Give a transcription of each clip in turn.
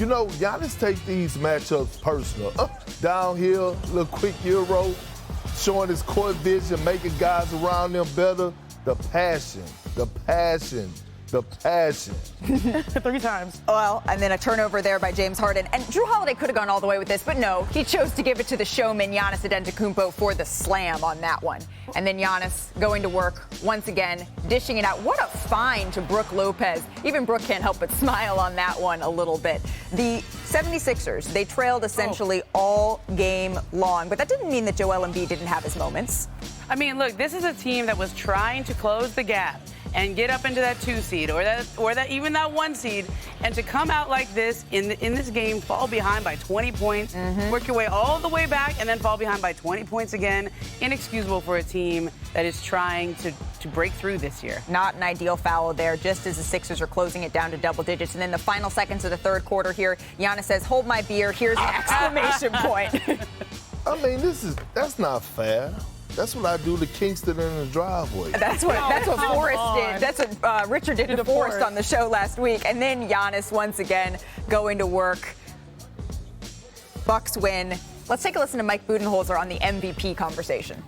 You know, Giannis take these matchups personal. Downhill, little quick Euro, showing his court vision, making guys around him better. The passion. 3 times. Well, and then a turnover there by James Harden. And Drew Holiday could have gone all the way with this, but no, he chose to give it to the showman, Giannis Antetokounmpo, for the slam on that one. And then Giannis going to work once again, dishing it out. What a find to Brook Lopez. Even Brook can't help but smile on that one a little bit. The 76ers, they trailed essentially all game long, but that didn't mean that Joel Embiid didn't have his moments. I mean, look, this is a team that was trying to close the gap and get up into that 2 seed or that even that 1 seed, and to come out like this in this game, fall behind by 20 points, work your way all the way back, and then fall behind by 20 points again, inexcusable for a team that is trying to break through this year. Not an ideal foul there, just as the Sixers are closing it down to double digits. And then the final seconds of the third quarter here, Giannis says, "Hold my beer." Here's an exclamation point. I mean, that's not fair. That's what I do to Kingston in the driveway. That's what Forrest did. That's what Richard did to Forrest on the show last week. And then Giannis once again going to work. Bucks win. Let's take a listen to Mike Budenholzer on the MVP conversation.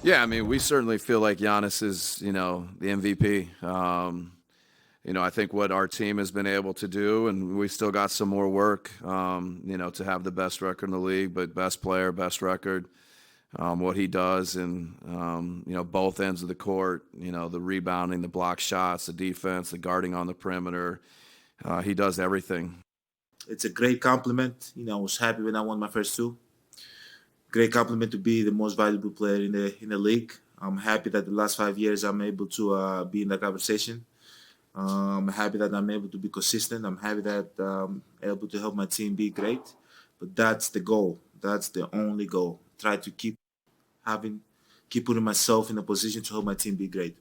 Yeah, I mean, we certainly feel like Giannis is, the MVP. I think what our team has been able to do, and we still got some more work, to have the best record in the league, but best player, best record. What he does in, both ends of the court, the rebounding, the block shots, the defense, the guarding on the perimeter. He does everything. It's a great compliment. I was happy when I won my first 2. Great compliment to be the most valuable player in the league. I'm happy that the last 5 years I'm able to be in that conversation. I'm happy that I'm able to be consistent. I'm happy that I'm able to help my team be great. But that's the goal. That's the only goal. Try to keep putting myself in a position to help my team be great.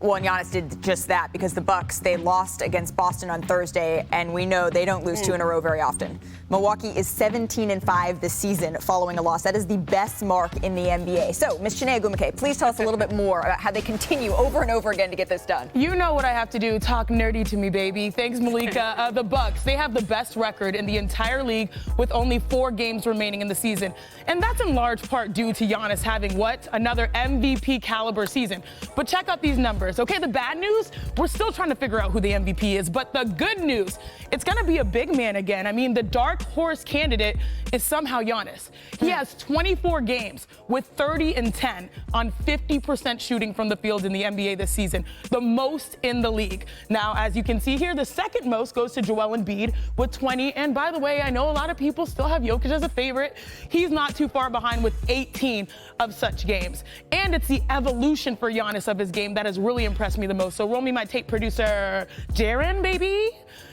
Well, and Giannis did just that because the Bucks, they lost against Boston on Thursday, and we know they don't lose 2 in a row very often. Milwaukee is 17-5 this season following a loss. That is the best mark in the NBA. So, Ms. Chiney Ogwumike, please tell us a little bit more about how they continue over and over again to get this done. You know what I have to do. Talk nerdy to me, baby. Thanks, Malika. The Bucks, they have the best record in the entire league with only 4 games remaining in the season. And that's in large part due to Giannis having another MVP caliber season. But check out these numbers. Okay, the bad news, we're still trying to figure out who the MVP is, but the good news, it's going to be a big man again. I mean, the dark horse candidate is somehow Giannis. He has 24 games with 30 and 10 on 50% shooting from the field in the NBA this season, the most in the league. Now, as you can see here, the second most goes to Joel Embiid with 20. And by the way, I know a lot of people still have Jokic as a favorite. He's not too far behind with 18 of such games. And it's the evolution for Giannis of his game that has really impressed me the most. So roll me my tape producer, Jaren, baby.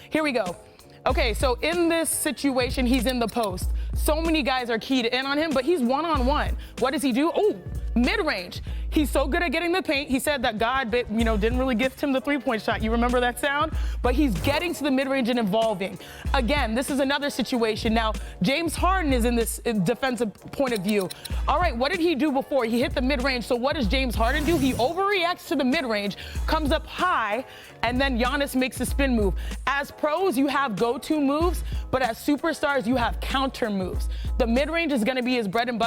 Here we go. Okay, so in this situation, he's in the post. So many guys are keyed in on him, but he's one-on-one. What does he do? Oh, mid-range. He's so good at getting the paint. He said that God, didn't really gift him the three-point shot. You remember that sound? But he's getting to the mid-range and evolving. Again, this is another situation. Now, James Harden is in this defensive point of view. All right, what did he do before? He hit the mid-range. So what does James Harden do? He overreacts to the mid-range, comes up high, and then Giannis makes a spin move. As pros, you have go-to moves, but as superstars, you have counter moves. The mid-range is going to be his bread and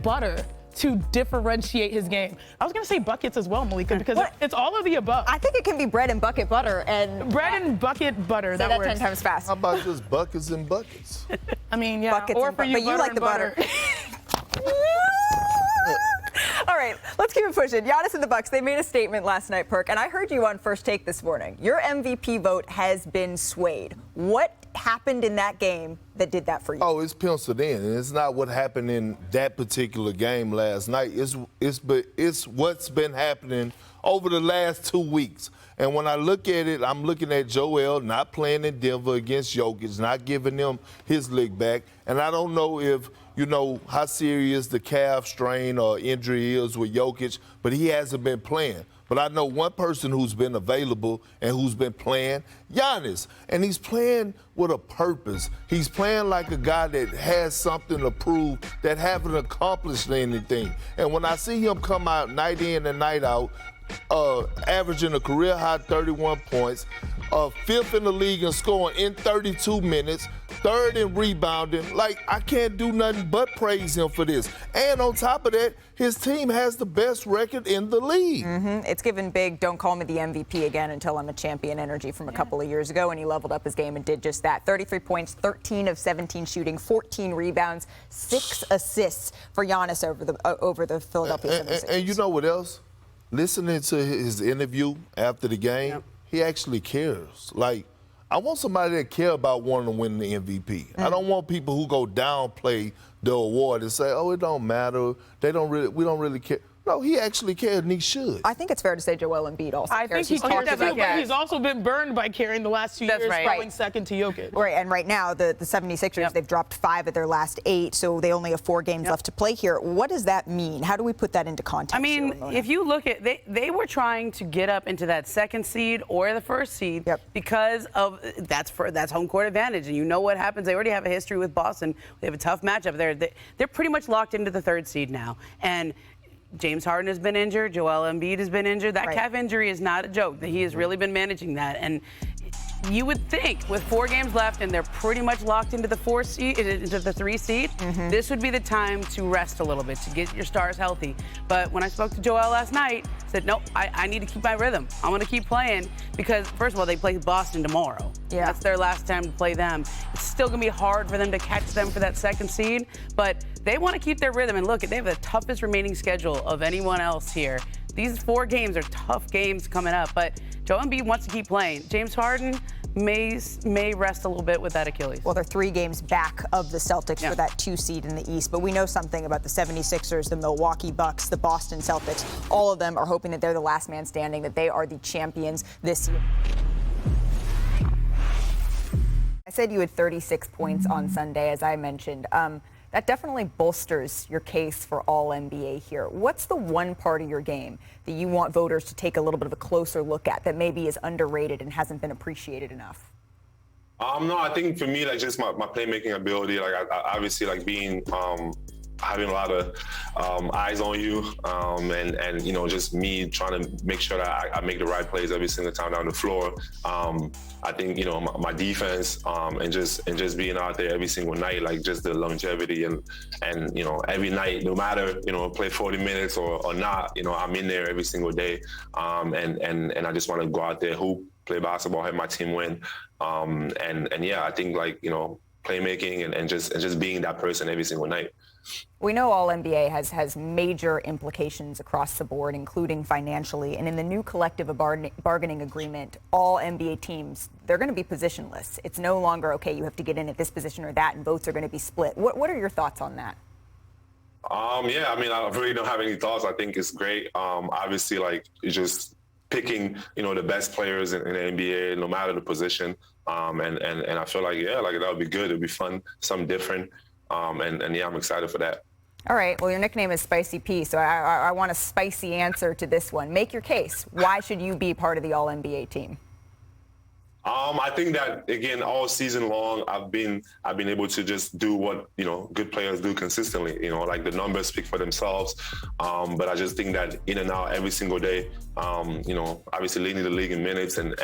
butter to differentiate his game. I was going to say buckets as well, Malika, because it's all of the above. I think it can be bread and bucket butter. And bread and bucket butter. Say that works 10 times fast. How about just buckets and buckets? I mean, yeah. Buckets or for you, but you like the butter. All right, let's keep it pushing. Giannis and the Bucks, they made a statement last night, Perk, and I heard you on First Take this morning. Your MVP vote has been swayed. What happened in that game that did that for you? Oh, it's penciled in, and it's not what happened in that particular game last night. It's what's been happening over the last 2 weeks. And when I look at it, I'm looking at Joel not playing in Denver against Jokic, not giving him his lick back. And I don't know if, how serious the calf strain or injury is with Jokic, but he hasn't been playing. But I know one person who's been available and who's been playing, Giannis. And he's playing with a purpose. He's playing like a guy that has something to prove that haven't accomplished anything. And when I see him come out night in and night out, averaging a career-high 31 points, fifth in the league in scoring in 32 minutes, third in rebounding. Like, I can't do nothing but praise him for this. And on top of that, his team has the best record in the league. It's given big, don't call me the MVP again until I'm a champion energy from a couple of years ago, and he leveled up his game and did just that. 33 points, 13 of 17 shooting, 14 rebounds, 6 assists for Giannis over the Philadelphia 76ers. And you know what else? Listening to his interview after the game, he actually cares. Like, I want somebody that care about wanting to win the MVP. I don't want people who go downplay the award and say, "Oh, it don't matter. We don't really care." No, he actually cared, and he should. I think it's fair to say Joel Embiid also I think cares. he cares definitely too, but cares. he's also been burned by carrying the last 2 That's years, right. falling second to Jokic. Right, and right now, the 76ers, they've dropped 5 of their last 8, so they only have 4 games left to play here. What does that mean? How do we put that into context? I mean, if you look at, they were trying to get up into that second seed or the first seed because of that's home court advantage, and you know what happens. They already have a history with Boston. They have a tough matchup there. They're pretty much locked into the third seed now, and James Harden has been injured. Joel Embiid has been injured. That calf injury is not a joke. He has really been managing that. And you would think with 4 games left and they're pretty much locked into the 4 seed, into the 3 seed, this would be the time to rest a little bit, to get your stars healthy. But when I spoke to Joel last night, I said, nope, I need to keep my rhythm. I'm going to keep playing because, first of all, they play Boston tomorrow. That's their last time to play them. It's still going to be hard for them to catch them for that second seed, but they want to keep their rhythm. And look, they have the toughest remaining schedule of anyone else here. These 4 games are tough games coming up, but Joel Embiid wants to keep playing. James Harden may rest a little bit with that Achilles. Well, they're 3 games back of the Celtics for that 2 seed in the East, but we know something about the 76ers, the Milwaukee Bucks, the Boston Celtics. All of them are hoping that they're the last man standing, that they are the champions this year. I said you had 36 points on Sunday, as I mentioned. That definitely bolsters your case for all-NBA here. What's the one part of your game that you want voters to take a little bit of a closer look at that maybe is underrated and hasn't been appreciated enough? No, I think for me, like just my playmaking ability, like I obviously like being having a lot of eyes on you, and you know, just me trying to make sure that I make the right plays every single time down the floor. I think, you know, my defense, and just being out there every single night, like just the longevity and you know, every night, no matter, you know, play 40 minutes or not, you know, I'm in there every single day, and I just want to go out there, hoop, play basketball, have my team win, and yeah, I think, like, you know, playmaking and just being that person every single night. We know All-NBA has major implications across the board, including financially. And in the new collective bargaining agreement, all NBA teams, they're going to be positionless. It's no longer, okay, you have to get in at this position or that, and votes are going to be split. What are your thoughts on that? Yeah, I mean, I really don't have any thoughts. I think it's great. Obviously, like, it's just picking, you know, the best players in the NBA, no matter the position. And I feel like, yeah, like that would be good. It'd be fun, something different. And yeah, I'm excited for that. All right. Well, your nickname is Spicy P, so I want a spicy answer to this one. Make your case. Why should you be part of the All-NBA team? I think that, again, all season long, I've been able to just do what, you know, good players do consistently. You know, like the numbers speak for themselves. But I just think that in and out every single day, you know, obviously leading the league in minutes and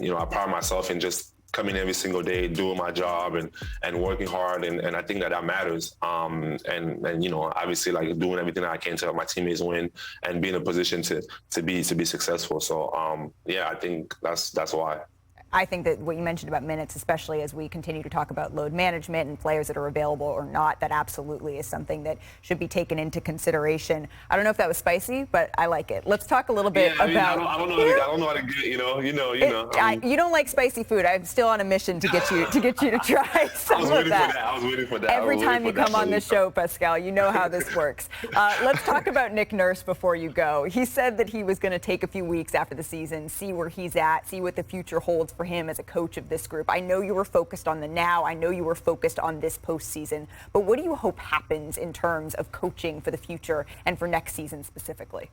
you know, I pride myself in just coming every single day, doing my job and working hard, and I think that matters. And you know, obviously, like, doing everything that I can to help my teammates win and be in a position to be successful. So yeah, I think that's why. I think that what you mentioned about minutes, especially as we continue to talk about load management and players that are available or not, that absolutely is something that should be taken into consideration. I don't know if that was spicy, but I like it. Let's talk a little bit about. I don't know how to get, you know. You don't like spicy food. I'm still on a mission to get you to try some of that. I was waiting for that. Every time you come on the show, Pascal, you know how this works. Let's talk about Nick Nurse before you go. He said that he was going to take a few weeks after the season, see where he's at, see what the future holds for him as a coach of this group. I know you were focused on the now. I know you were focused on this postseason. But what do you hope happens in terms of coaching for the future and for next season specifically?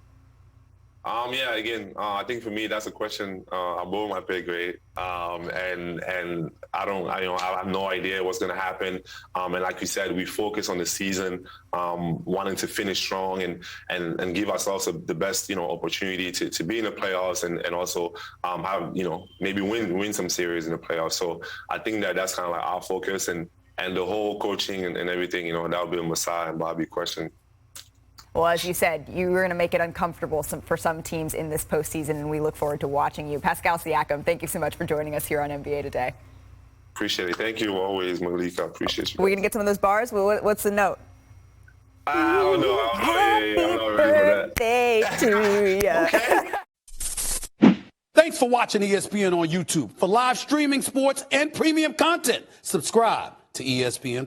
Yeah, again, I think for me that's a question above my pay grade, and I have no idea what's going to happen. And like you said, we focus on the season, wanting to finish strong and give ourselves the best opportunity to be in the playoffs and also have maybe win some series in the playoffs. So I think that's kind of like our focus and the whole coaching and everything. That'll be a Masai and Bobby question. Well, as you said, you were going to make it uncomfortable for some teams in this postseason, and we look forward to watching you. Pascal Siakam, thank you so much for joining us here on NBA Today. Appreciate it. Thank you always, Malika. Appreciate you. Are we going to get some of those bars? What's the note? I don't know. Happy birthday to you. Thanks for watching ESPN on YouTube. For live streaming, sports, and premium content, subscribe to ESPN+.